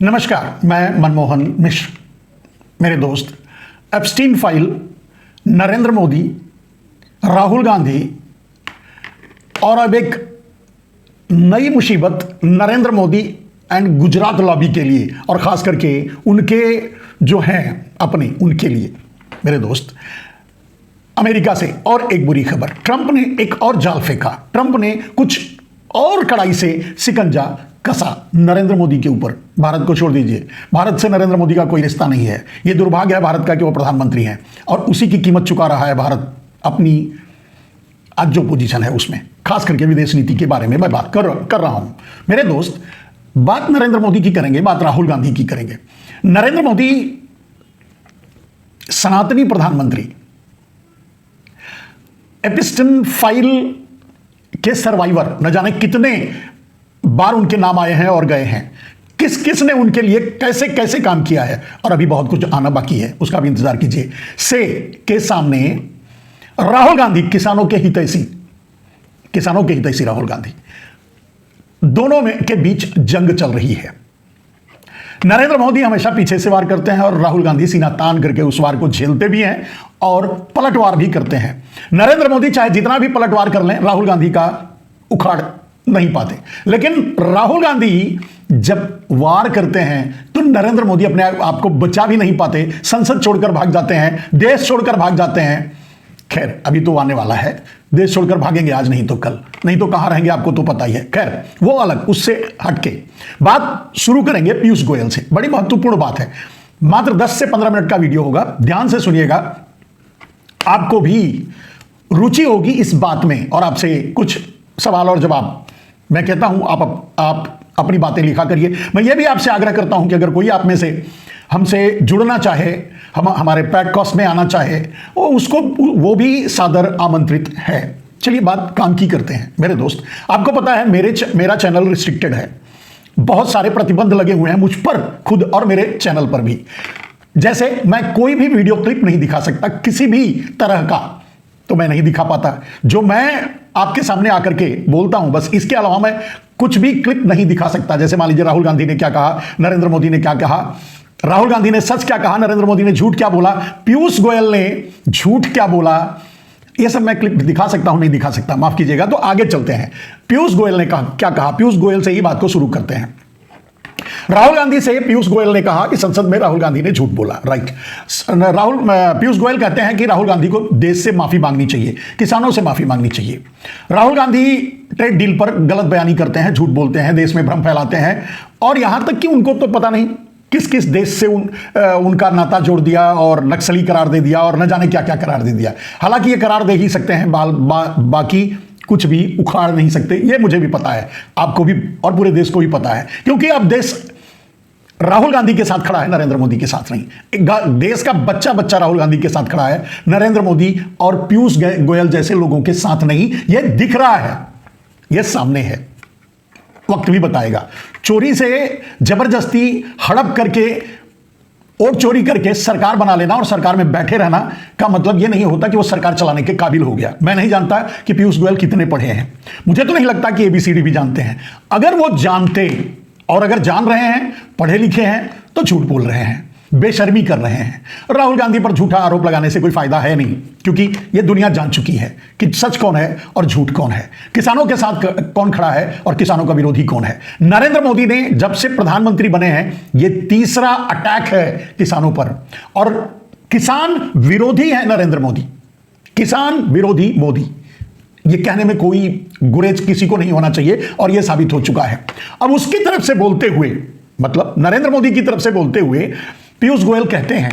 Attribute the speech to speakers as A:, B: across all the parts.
A: नमस्कार, मैं मनमोहन मिश्र। मेरे दोस्त, एप्स्टीन फाइल, नरेंद्र मोदी, राहुल गांधी और अब एक नई मुसीबत नरेंद्र मोदी एंड गुजरात लॉबी के लिए और खास करके उनके जो हैं अपने उनके लिए। मेरे दोस्त, अमेरिका से और एक बुरी खबर। ट्रंप ने एक और जाल फेंका। ट्रंप ने कुछ और कड़ाई से शिकंजा कसा नरेंद्र मोदी के ऊपर। भारत को छोड़ दीजिए, भारत से नरेंद्र मोदी का कोई रिश्ता नहीं है। यह दुर्भाग्य है भारत का कि वो प्रधानमंत्री हैं और उसी की कीमत चुका रहा है भारत अपनी आज जो पोजीशन है उसमें, खास करके विदेश नीति के बारे में मैं बात कर रहा हूं। मेरे दोस्त, बात नरेंद्र मोदी की करेंगे, बात राहुल गांधी की करेंगे। नरेंद्र मोदी सनातनी प्रधानमंत्री, एप्स्टीन फाइल के सर्वाइवर, न जाने कितने बार उनके नाम आए हैं और गए हैं। किस किस ने उनके लिए कैसे कैसे काम किया है और अभी बहुत कुछ आना बाकी है, उसका भी इंतजार कीजिए। से के सामने राहुल गांधी, किसानों के हितैषी राहुल गांधी, दोनों में के बीच जंग चल रही है। नरेंद्र मोदी हमेशा पीछे से वार करते हैं और राहुल गांधी सीना तान करके उस वार को झेलते भी हैं और पलटवार भी करते हैं। नरेंद्र मोदी चाहे जितना भी पलटवार कर लें, राहुल गांधी का उखाड़ नहीं पाते। लेकिन राहुल गांधी जब वार करते हैं तो नरेंद्र मोदी अपने आप को बचा भी नहीं पाते, संसद छोड़कर भाग जाते हैं, देश छोड़कर भाग जाते हैं। खैर, अभी तो आने वाला है, देश छोड़कर भागेंगे आज नहीं तो कल, नहीं तो कहां रहेंगे आपको तो पता ही है। खैर, वो अलग, उससे हटके बात शुरू करेंगे पीयूष गोयल से। बड़ी महत्वपूर्ण बात है, मात्र 10 से 15 मिनट का वीडियो होगा, ध्यान से सुनिएगा, आपको भी रुचि होगी इस बात में और आपसे कुछ सवाल और जवाब मैं कहता हूं आप अपनी बातें लिखा करिए। मैं ये भी आपसे आग्रह करता हूं कि अगर कोई आप में से हमसे जुड़ना चाहे, हमारे पॉडकास्ट में आना चाहे, वो भी सादर आमंत्रित है। चलिए बात काम की करते हैं। मेरे दोस्त, आपको पता है मेरा चैनल रिस्ट्रिक्टेड है, बहुत सारे प्रतिबंध लगे हुए हैं मुझ पर खुद और मेरे चैनल पर भी। जैसे मैं कोई भी वीडियो क्लिप नहीं दिखा सकता, किसी भी तरह का तो मैं नहीं दिखा पाता। जो मैं आपके सामने आकर के बोलता हूं, बस इसके अलावा मैं कुछ भी क्लिप नहीं दिखा सकता। जैसे मान लीजिए राहुल गांधी ने क्या कहा, नरेंद्र मोदी ने क्या कहा, राहुल गांधी ने सच क्या कहा, नरेंद्र मोदी ने झूठ क्या बोला, पीयूष गोयल ने झूठ क्या बोला, यह सब मैं क्लिप दिखा सकता हूं, नहीं दिखा सकता, माफ कीजिएगा। तो आगे चलते हैं। पीयूष गोयल ने क्या कहा, पीयूष गोयल से ही बात को शुरू करते हैं। राहुल गांधी से पीयूष गोयल ने कहा कि संसद में राहुल गांधी ने झूठ बोला। राइट, पीयूष गोयल कहते हैं कि राहुल गांधी को देश से माफी मांगनी चाहिए, किसानों से माफी मांगनी चाहिए। राहुल गांधी ट्रेड डील पर गलत बयानी करते हैं, झूठ बोलते हैं, देश में भ्रम फैलाते हैं और यहां तक कि उनको तो पता नहीं किस किस देश से उनका नाता जोड़ दिया और नक्सली करार दे दिया और न जाने क्या क्या करार दे दिया। हालांकि ये करार दे ही सकते हैं, बाकी कुछ भी उखाड़ नहीं सकते, ये मुझे भी पता है, आपको भी और पूरे देश को भी पता है, क्योंकि अब देश राहुल गांधी के साथ खड़ा है, नरेंद्र मोदी के साथ नहीं। देश का बच्चा राहुल गांधी के साथ खड़ा है, नरेंद्र मोदी और पीयूष गोयल जैसे लोगों के साथ नहीं। यह दिख रहा है, यह सामने है, वक्त भी बताएगा। चोरी से जबरदस्ती हड़प करके, वोट चोरी करके सरकार बना लेना और सरकार में बैठे रहना का मतलब यह नहीं होता कि वो सरकार चलाने के काबिल हो गया। मैं नहीं जानता कि पीयूष गोयल कितने पढ़े हैं, मुझे तो नहीं लगता कि एबीसीडी भी जानते हैं। अगर वो जानते और अगर जान रहे हैं, पढ़े लिखे हैं, तो झूठ बोल रहे हैं, बेशर्मी कर रहे हैं। राहुल गांधी पर झूठा आरोप लगाने से कोई फायदा है नहीं, क्योंकि यह दुनिया जान चुकी है कि सच कौन है और झूठ कौन है, किसानों के साथ कौन खड़ा है और किसानों का विरोधी कौन है। नरेंद्र मोदी ने जब से प्रधानमंत्री बने हैं, यह तीसरा अटैक है किसानों पर, और किसान विरोधी है नरेंद्र मोदी, किसान विरोधी मोदी। यह कहने में कोई गुरेज किसी को नहीं होना चाहिए और यह साबित हो चुका है। अब उसकी तरफ से बोलते हुए, मतलब नरेंद्र मोदी की तरफ से बोलते हुए पीयूष गोयल कहते हैं,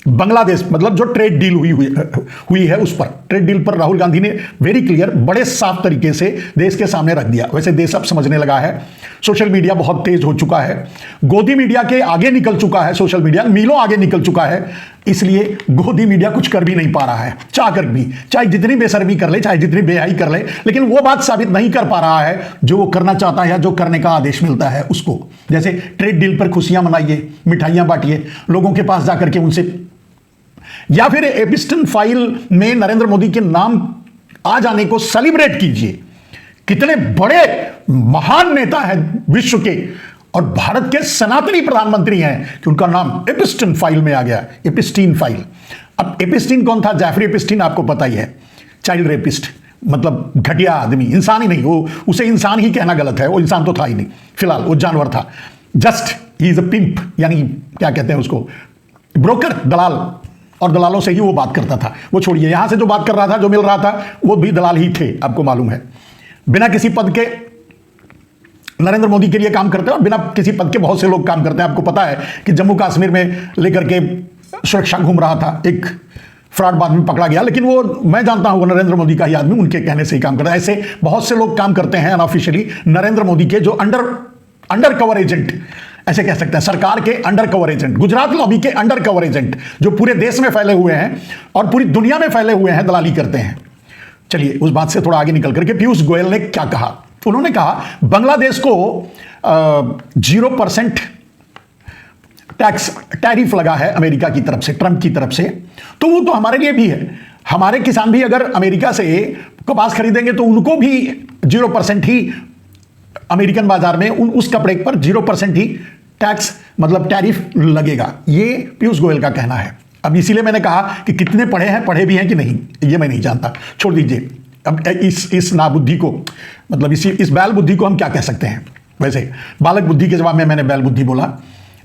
A: बांग्लादेश, मतलब जो ट्रेड डील हुई है उस पर, ट्रेड डील पर राहुल गांधी ने वेरी क्लियर, बड़े साफ तरीके से देश के सामने रख दिया। वैसे देश अब समझने लगा है, सोशल मीडिया बहुत तेज हो चुका है, गोदी मीडिया के आगे निकल चुका है, सोशल मीडिया मीलों आगे निकल चुका है, इसलिए गोदी मीडिया कुछ कर भी नहीं पा रहा है, चाह कर भी, चाहे जितनी बेशर्मी कर ले, चाहे जितनी बेहयाई कर ले, लेकिन वो बात साबित नहीं कर पा रहा है जो वो करना चाहता है या जो करने का आदेश मिलता है उसको। जैसे ट्रेड डील पर खुशियां मनाइए, मिठाइयां बांटिए, लोगों के पास जाकर के उनसे, या फिर एप्स्टीन फाइल में नरेंद्र मोदी के नाम आ जाने को सेलिब्रेट कीजिए। कितने बड़े महान नेता हैं विश्व के और भारत के सनातनी प्रधानमंत्री हैं कि उनका नाम एपिस्टीन फाइल में आ गया, एपिस्टीन फाइल। अब एपिस्टीन कौन था? जेफरी एपिस्टीन आपको पता ही है, चाइल्ड रेपिस्ट, मतलब घटिया आदमी, इंसान ही नहीं, वो उसे इंसान ही कहना गलत है, वो इंसान तो था ही नहीं, फिलहाल वो जानवर था। जस्ट ही इज अ पिंप, यानी क्या कहते हैं उसको, ब्रोकर, दलाल, और दलालों से ही वो बात करता था। वो छोड़िए, यहां से जो बात कर रहा था, जो मिल रहा था, वो भी दलाल ही थे, आपको मालूम है। बिना किसी पद के नरेंद्र मोदी के लिए काम करते हैं और बिना किसी पद के बहुत से लोग काम करते हैं। आपको पता है कि जम्मू कश्मीर में लेकर के सुरक्षा घूम रहा था, एक फ्रॉड बाद में पकड़ा गया, लेकिन वो मैं जानता हूं नरेंद्र मोदी का ही आदमी, उनके कहने से ही काम करता है। ऐसे बहुत से लोग काम करते हैं अनऑफिशियली नरेंद्र मोदी के, जो अंडर कवर एजेंट ऐसे कह सकते हैं, सरकार के under cover agent, Gujarat lobby के अंडर कवर एजेंट, जो पूरे देश में फैले हुए हैं और पूरी दुनिया में फैले हुए हैं, दलाली करते हैं। चलिए उस बात से थोड़ा आगे निकल करके पीयूष गोयल ने क्या कहा। उन्होंने कहा बांग्लादेश को 0% टैरिफ लगा है अमेरिका की तरफ से, ट्रंप की तरफ से, तो वो तो हमारे लिए भी है। हमारे किसान भी अगर अमेरिका से कपास खरीदेंगे तो उनको भी 0% ही अमेरिकन बाजार में उस कपड़े पर 0% ही टैक्स, मतलब टैरिफ लगेगा। ये पीयूष गोयल का कहना है। अब इसीलिए मैंने कहा कि कितने पढ़े भी हैं कि नहीं, ये मैं नहीं जानता, छोड़ दीजिए। अब इस नाबुद्धि को, मतलब इस बैल बुद्धि को हम क्या कह सकते हैं? वैसे बालक बुद्धि के जवाब में मैंने बैल बुद्धि बोला।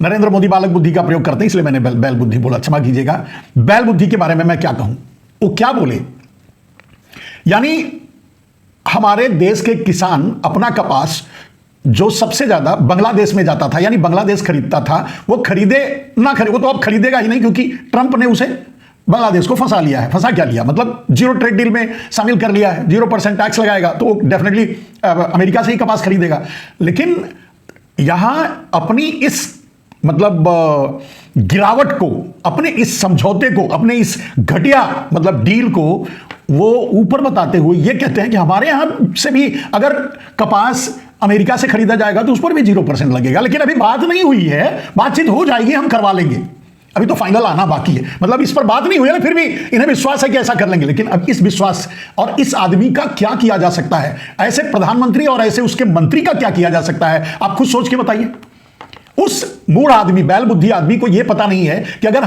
A: नरेंद्र मोदी बालक बुद्धि का प्रयोग करते हैं, इसलिए मैंने बैल बुद्धि बोला, क्षमा कीजिएगा। बैल बुद्धि के बारे में मैं क्या कहूं? वो क्या बोले, यानी हमारे देश के किसान अपना कपास जो सबसे ज्यादा बांग्लादेश में जाता था, यानी बांग्लादेश खरीदता था, वो खरीदे ना खरीदे, वो तो अब खरीदेगा ही नहीं, क्योंकि ट्रंप ने उसे बांग्लादेश को फंसा लिया है। फंसा क्या लिया, मतलब जीरो ट्रेड डील में शामिल कर लिया है, 0% टैक्स लगाएगा, तो डेफिनेटली अमेरिका से ही कपास खरीदेगा। लेकिन यहां अपनी इस मतलब गिरावट को, अपने इस समझौते को, अपने इस घटिया मतलब डील को वो ऊपर बताते हुए ये कहते हैं कि हमारे यहां से भी अगर कपास अमेरिका से खरीदा जाएगा तो उस पर भी 0% लगेगा। लेकिन अभी बात नहीं हुई है, बातचीत हो जाएगी, हम करवा लेंगे, अभी तो फाइनल आना बाकी है। मतलब इस पर बात नहीं हुई है, फिर भी इन्हें विश्वास है कि ऐसा कर लेंगे। लेकिन अब इस विश्वास और इस आदमी का क्या किया जा सकता है, ऐसे प्रधानमंत्री और ऐसे उसके मंत्री का क्या किया जा सकता है, आप खुद सोच के बताइए। उस मूढ़ आदमी, बैल बुद्धि आदमी को यह पता नहीं है कि अगर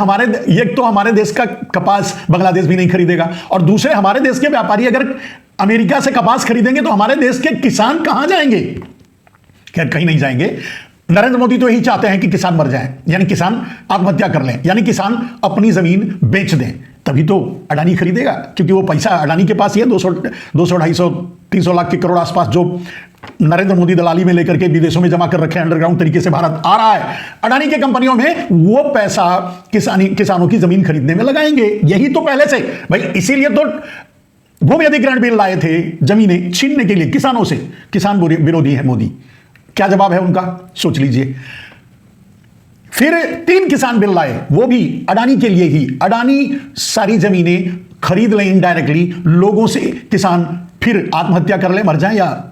A: एक तो हमारे देश का कपास बांग्लादेश भी नहीं खरीदेगा, और दूसरे हमारे देश के व्यापारी अगर अमेरिका से कपास खरीदेंगे तो हमारे देश के किसान कहां जाएंगे? खैर कहीं नहीं जाएंगे। नरेंद्र मोदी तो यही चाहते हैं कि किसान मर जाएं, यानी किसान आत्महत्या कर लें, यानी किसान अपनी जमीन बेच दें, तभी तो अडानी खरीदेगा, क्योंकि वो पैसा अडानी के पास ही है। 200, 250, 300 लाख के करोड़ आसपास जो नरेंद्र मोदी दलाली में लेकर के विदेशों में जमा कर रखे हैं, अंडरग्राउंड तरीके से भारत आ रहा है अडानी के कंपनियों में, वो पैसा किसानों की जमीन खरीदने में लगाएंगे। यही तो पहले से भाई, इसीलिए तो भूमि अधिग्रहण बिल लाए थे, जमीनें छीनने के लिए किसानों से। किसान विरोधी है मोदी। क्या जवाब है उनका, सोच लीजिए। फिर 3 किसान बिल लाए, वो भी अडानी के लिए ही। अडानी सारी जमीनें खरीद लें इनडायरेक्टली लोगों से, किसान फिर आत्महत्या कर ले, मर जाए या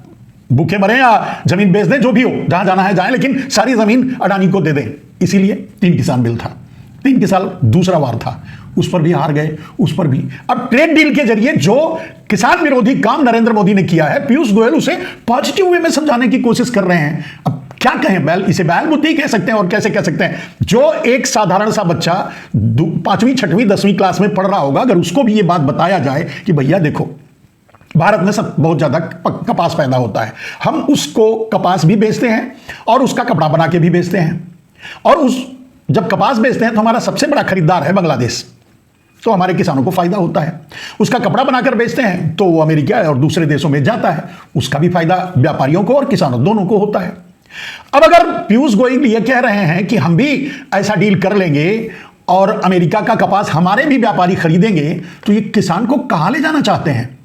A: भूखे मरे या जमीन बेच दें, जो भी हो, जहां जाना है जाए, लेकिन सारी जमीन अडानी को दे दें। इसीलिए 3 किसान बिल था। 3 के साल दूसरा वार था, उस पर भी हार गए, उस पर भी। अब ट्रेड डील के जरिए जो किसान विरोधी काम नरेंद्र मोदी ने किया है, पीयूष गोयल उसे पॉजिटिव वे में समझाने की कोशिश कर रहे हैं। अब क्या कहें, इसे बैल बुद्धि कह सकते हैं, और कैसे कह सकते हैं? जो एक साधारण सा बच्चा 5वीं 6वीं 10वीं क्लास में पढ़ रहा होगा, अगर उसको भी ये बात बताया जाए कि भैया देखो, भारत में सब बहुत ज्यादा कपास पैदा होता है, हम उसको कपास भी बेचते हैं और उसका कपड़ा बना के भी बेचते हैं, और जब कपास बेचते हैं तो हमारा सबसे बड़ा खरीदार है बांग्लादेश, तो हमारे किसानों को फायदा होता है। उसका कपड़ा बनाकर बेचते हैं तो वो अमेरिका और दूसरे देशों में जाता है, उसका भी फायदा व्यापारियों को और किसानों दोनों को होता है। अब अगर पीयूष गोयल ये कह रहे हैं कि हम भी ऐसा डील कर लेंगे और अमेरिका का कपास हमारे भी व्यापारी खरीदेंगे, तो ये किसान को कहां ले जाना चाहते हैं?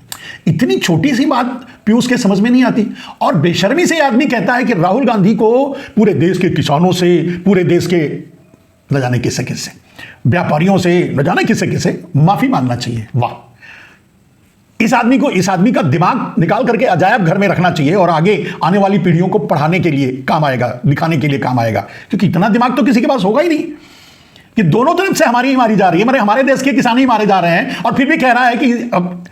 A: इतनी छोटी सी बात पीयूष के समझ में नहीं आती। और बेशर्मी से आदमी कहता है कि राहुल गांधी को पूरे देश के किसानों से, पूरे देश के न जाने किससे किससे व्यापारियों से, न जाने किससे किससे माफी मांगना चाहिए। वाह, इस आदमी का दिमाग निकाल करके अजायब घर में रखना चाहिए और आगे आने वाली पीढ़ियों को पढ़ाने के लिए काम आएगा, दिखाने के लिए काम आएगा। क्योंकि इतना दिमाग तो किसी के पास होगा ही नहीं कि दोनों तरफ से हमारी ही मारी जा रही है, हमारे देश के किसान ही मारे जा रहे हैं, और फिर भी कह रहा है कि अब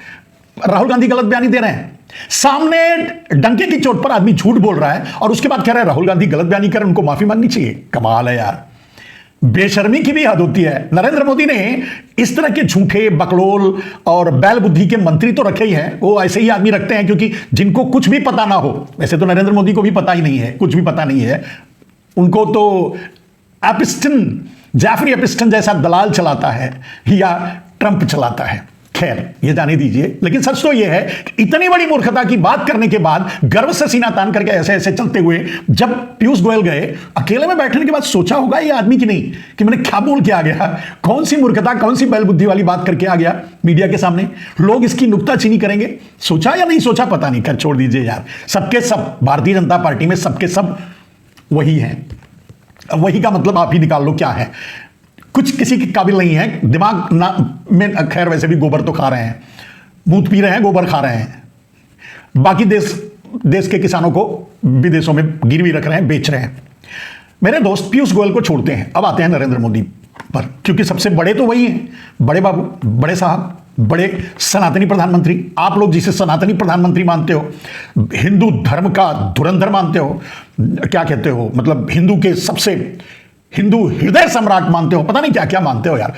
A: राहुल गांधी गलत बयानी दे रहे हैं। सामने डंके की चोट पर आदमी झूठ बोल रहा है और उसके बाद कह रहा है राहुल गांधी गलत बयानी कर, उनको माफी मांगनी चाहिए। कमाल है यार, बेशर्मी की भी हद होती है। नरेंद्र मोदी ने इस तरह के झूठे, बकलोल और बैल बुद्धि के मंत्री तो रखे ही हैं। वो ऐसे ही आदमी रखते हैं क्योंकि जिनको कुछ भी पता ना हो, वैसे तो नरेंद्र मोदी को भी पता ही नहीं है, कुछ भी पता नहीं है, उनको तो एपिस्टन, जैफरी एपिस्टन जैसा दलाल चलाता है या ट्रंप चलाता है। खैर, ये जाने दीजिए। लेकिन सच तो ये है कि इतनी बड़ी मूर्खता की बात करने के बाद गर्व से सीना तान करके ऐसे ऐसे चलते हुए जब पीयूष गोयल गए, अकेले में बैठने के बाद सोचा होगा ये आदमी की नहीं कि मैंने क्या बोल के आ गया, कौन सी मूर्खता, कौन सी बैलबुद्धि वाली बात करके आ गया मीडिया के सामने, लोग इसकी नुक्ताचीनी करेंगे। सोचा या नहीं सोचा पता नहीं, कर छोड़ दीजिए यार। सबके सब भारतीय जनता पार्टी में सबके सब वही हैं। वही का मतलब आप ही निकाल लो क्या है। कुछ किसी के काबिल नहीं है दिमाग ना में। खैर, वैसे भी गोबर तो खा रहे हैं, मूत पी रहे हैं, गोबर खा रहे हैं। बाकी देश के किसानों को विदेशों में गिरवी रख रहे हैं, बेच रहे हैं। मेरे दोस्त पीयूष गोयल को छोड़ते हैं, अब आते हैं नरेंद्र मोदी पर, क्योंकि सबसे बड़े तो वही हैं, बड़े बाबू, बड़े साहब, बड़े सनातनी प्रधानमंत्री। आप लोग जिसे सनातनी प्रधानमंत्री मानते हो, हिंदू धर्म का धुरंधर मानते हो, क्या कहते हो, मतलब हिंदू के सबसे, हिंदू हृदय सम्राट मानते हो, पता नहीं क्या क्या मानते हो यार।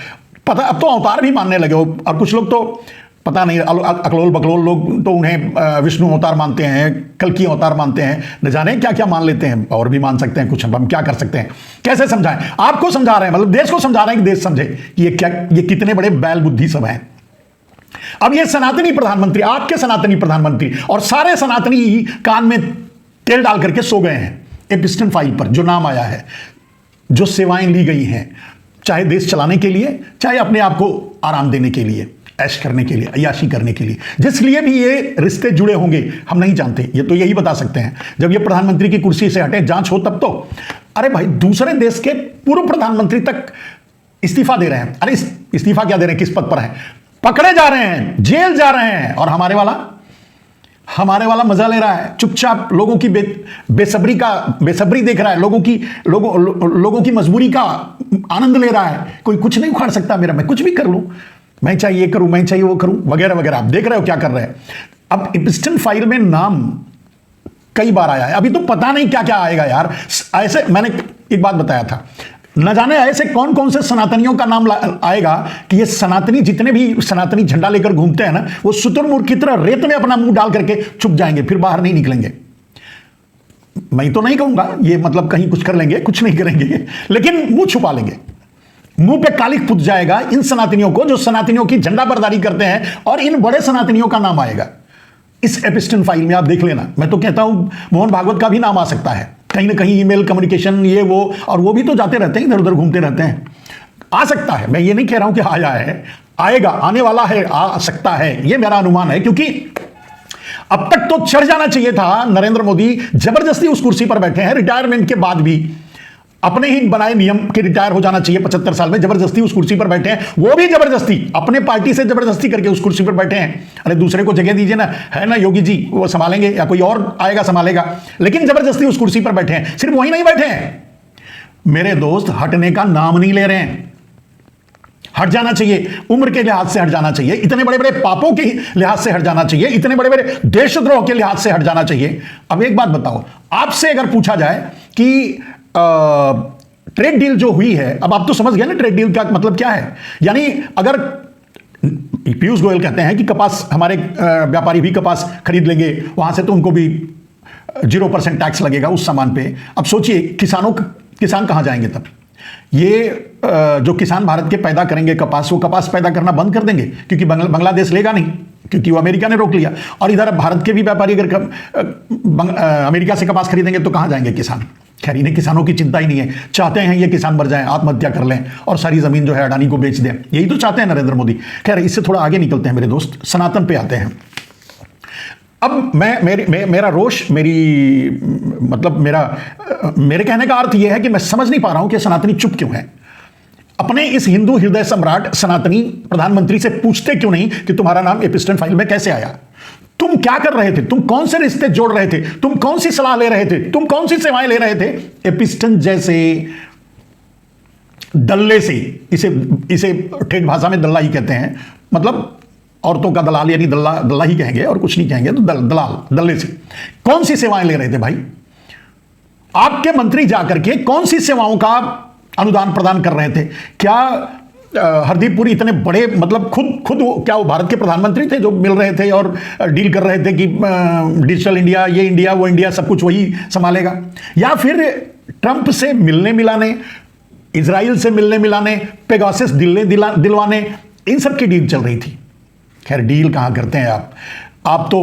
A: पता, अब तो अवतार भी मानने लगे हो। और कुछ लोग तो पता नहीं, अकलोल बकलोल लोग तो उन्हें विष्णु अवतार मानते हैं, कल्कि अवतार मानते हैं, न जाने क्या क्या मान लेते हैं। और भी मान सकते हैं कुछ, हम क्या कर सकते हैं, कैसे समझाएं। आपको समझा रहे हैं, मतलब देश को समझा रहे हैं कि देश समझे कि ये कितने बड़े बैल बुद्धि सब हैं। अब ये सनातनी प्रधानमंत्री, आपके सनातनी प्रधानमंत्री और सारे सनातनी कान में तेल डाल करके सो गए हैं एपिस्टन फाइल पर, जो नाम आया है, जो सेवाएं ली गई हैं, चाहे देश चलाने के लिए, चाहे अपने आप को आराम देने के लिए, ऐश करने के लिए, अय्याशी करने के लिए, जिस लिए भी ये रिश्ते जुड़े होंगे हम नहीं जानते। ये तो यही बता सकते हैं जब ये प्रधानमंत्री की कुर्सी से हटे, जांच हो तब तो। अरे भाई, दूसरे देश के पूर्व प्रधानमंत्री तक इस्तीफा दे रहे हैं। अरे इस्तीफा क्या दे रहे हैं, किस पद पर है, पकड़े जा रहे हैं, जेल जा रहे हैं, और हमारे वाला मजा ले रहा है, चुपचाप लोगों की बेसब्री देख रहा है, लोगों की मजबूरी का आनंद ले रहा है। कोई कुछ नहीं उखाड़ सकता मेरा, मैं कुछ भी कर लूं, मैं चाहे ये करूं, मैं चाहिए वो करूं, वगैरह वगैरह। आप देख रहे हो क्या कर रहे हैं। अब एपिस्टन फाइल में नाम कई बार आया है, अभी तो पता नहीं क्या क्या आएगा यार। ऐसे मैंने एक बात बताया था, न जाने ऐसे कौन कौन से सनातनियों का नाम आएगा कि ये सनातनी, जितने भी सनातनी झंडा लेकर घूमते हैं ना, वो शुतुरमुर्ग की तरह रेत में अपना मुंह डाल करके छुप जाएंगे, फिर बाहर नहीं निकलेंगे। मैं तो नहीं कहूंगा ये, मतलब कहीं कुछ कर लेंगे, कुछ नहीं करेंगे, लेकिन मुंह छुपा लेंगे। मुंह पे कालिक पुत जाएगा इन सनातनियों को, जो सनातनियों की झंडा बरदारी करते हैं, और इन बड़े सनातनियों का नाम आएगा इस एपिस्टन फाइल में। आप देख लेना। मैं तो कहता हूं मोहन भागवत का भी नाम आ सकता है, कहीं ना कहीं ईमेल कम्युनिकेशन, ये वो, और वो भी तो जाते रहते हैं, इधर उधर घूमते रहते हैं। आ सकता है, मैं ये नहीं कह रहा हूं कि आया है, आएगा, आने वाला है, आ सकता है, ये मेरा अनुमान है। क्योंकि अब तक तो चढ़ जाना चाहिए था नरेंद्र मोदी, जबरदस्ती उस कुर्सी पर बैठे हैं, रिटायरमेंट के बाद भी अपने ही बनाए नियम के रिटायर हो जाना चाहिए 75 साल में, जबरदस्ती उस कुर्सी पर बैठे हैं, वो भी जबरदस्ती अपने पार्टी से जबरदस्ती करके उस कुर्सी पर बैठे हैं। अरे दूसरे को जगह दीजिए ना, है ना योगी जी, वो संभालेंगे या कोई और आएगा संभालेगा, लेकिन जबरदस्ती उस कुर्सी पर बैठे हैं। सिर्फ वही नहीं बैठे हैं मेरे दोस्त, हटने का नाम नहीं ले रहे हैं। हट जाना चाहिए, उम्र के लिहाज से हट जाना चाहिए, इतने बड़े बड़े पापों के लिहाज से हट जाना चाहिए, इतने बड़े बड़े देशद्रोह के लिहाज से हट जाना चाहिए। अब एक बात बताओ, आपसे अगर पूछा जाए कि ट्रेड डील जो हुई है, अब आप तो समझ गए ना ट्रेड डील का मतलब क्या है। यानी अगर पीयूष गोयल कहते हैं कि कपास, हमारे व्यापारी भी कपास खरीद लेंगे वहां से, तो उनको भी 0% टैक्स लगेगा उस सामान पे। अब सोचिए किसान कहां जाएंगे तब। ये जो किसान भारत के पैदा करेंगे कपास, वो कपास पैदा करना बंद कर देंगे, क्योंकि बांग्लादेश लेगा नहीं, क्योंकि वो अमेरिका ने रोक लिया। और इधर भारत के भी व्यापारी अगर अमेरिका से कपास खरीदेंगे तो कहां जाएंगे किसान। खैर, इन्हें किसानों की चिंता ही नहीं है, चाहते हैं ये किसान मर जाएं, आत्महत्या कर लें और सारी जमीन जो है अडानी को बेच दें, यही तो चाहते हैं नरेंद्र मोदी। खैर, इससे थोड़ा आगे निकलते हैं मेरे दोस्त, सनातन पे आते हैं। अब मेरा रोष, मेरे कहने का अर्थ यह है कि मैं समझ नहीं पा रहा हूं कि सनातनी चुप क्यों है। अपने इस हिंदू हृदय सम्राट सनातनी प्रधानमंत्री से पूछते क्यों नहीं कि तुम्हारा नाम एपिस्टन फाइल में कैसे आया, तुम क्या कर रहे थे, तुम कौन से रिश्ते जोड़ रहे थे, तुम कौन सी सलाह ले रहे थे, तुम कौन सी सेवाएं ले रहे थे एपिस्टन जैसे दल्ले से। इसे ठेठ भाषा में दल्ला ही कहते हैं, मतलब औरतों का दलाल, यानी दल्ला ही कहेंगे और कुछ नहीं कहेंगे, तो दलाल, दल्ले से कौन सी सेवाएं ले रहे थे भाई? आपके मंत्री जाकर के कौन सी सेवाओं का अनुदान प्रदान कर रहे थे? क्या हरदीप पुरी इतने बड़े, मतलब खुद क्या वो भारत के प्रधानमंत्री थे जो मिल रहे थे और डील कर रहे थे कि डिजिटल इंडिया, ये इंडिया, वो इंडिया, सब कुछ वही संभालेगा? या फिर ट्रंप से मिलने मिलाने, इजराइल से मिलने मिलाने, पेगासस दिलवाने, इन सब की डील चल रही थी? खैर, डील कहां करते हैं आप तो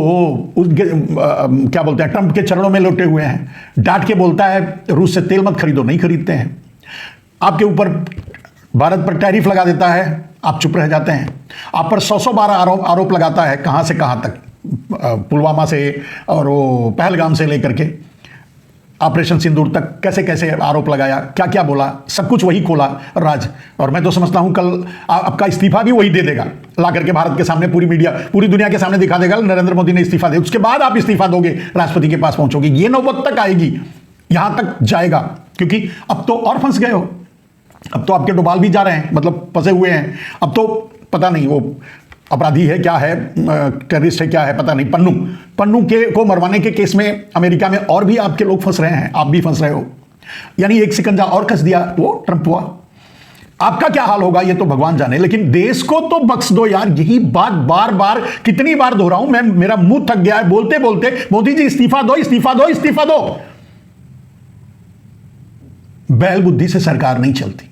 A: क्या बोलते हैं, ट्रंप के चरणों में लौटे हुए हैं। डांट के बोलता है रूस से तेल मत खरीदो, नहीं खरीदते हैं। आपके ऊपर भारत पर टैरिफ लगा देता है, आप चुप रह जाते हैं। आप पर 100 बार आरोप लगाता है, कहां से कहां तक, पुलवामा से और वो पहलगाम से लेकर के ऑपरेशन सिंदूर तक कैसे कैसे आरोप लगाया, क्या क्या बोला, सब कुछ वही खोला राज। और मैं तो समझता हूं कल आपका इस्तीफा भी वही दे देगा, ला करके भारत के सामने, पूरी मीडिया, पूरी दुनिया के सामने दिखा देगा नरेंद्र मोदी ने इस्तीफा दिया। उसके बाद आप इस्तीफा दोगे, राष्ट्रपति के पास पहुंचोगे, ये नौबत तक आएगी, यहां तक जाएगा। क्योंकि अब तो और फंस गए हो, अब तो आपके डुबाल भी जा रहे हैं, मतलब फंसे हुए हैं। अब तो पता नहीं वो अपराधी है क्या है, टेररिस्ट है क्या है, पता नहीं। पन्नू के को मरवाने के केस में अमेरिका में और भी आपके लोग फंस रहे हैं, आप भी फंस रहे हो। यानी एक सिकंजा और कस दिया वो ट्रंप हुआ। आपका क्या हाल होगा ये तो भगवान जाने, लेकिन देश को तो बख्श दो यार। यही बात बार बार कितनी बार दोहराऊं मैं, मेरा मुंह थक गया है बोलते बोलते। मोदी जी इस्तीफा दो, इस्तीफा दो, इस्तीफा दो। बैल बुद्धि से सरकार नहीं चलती।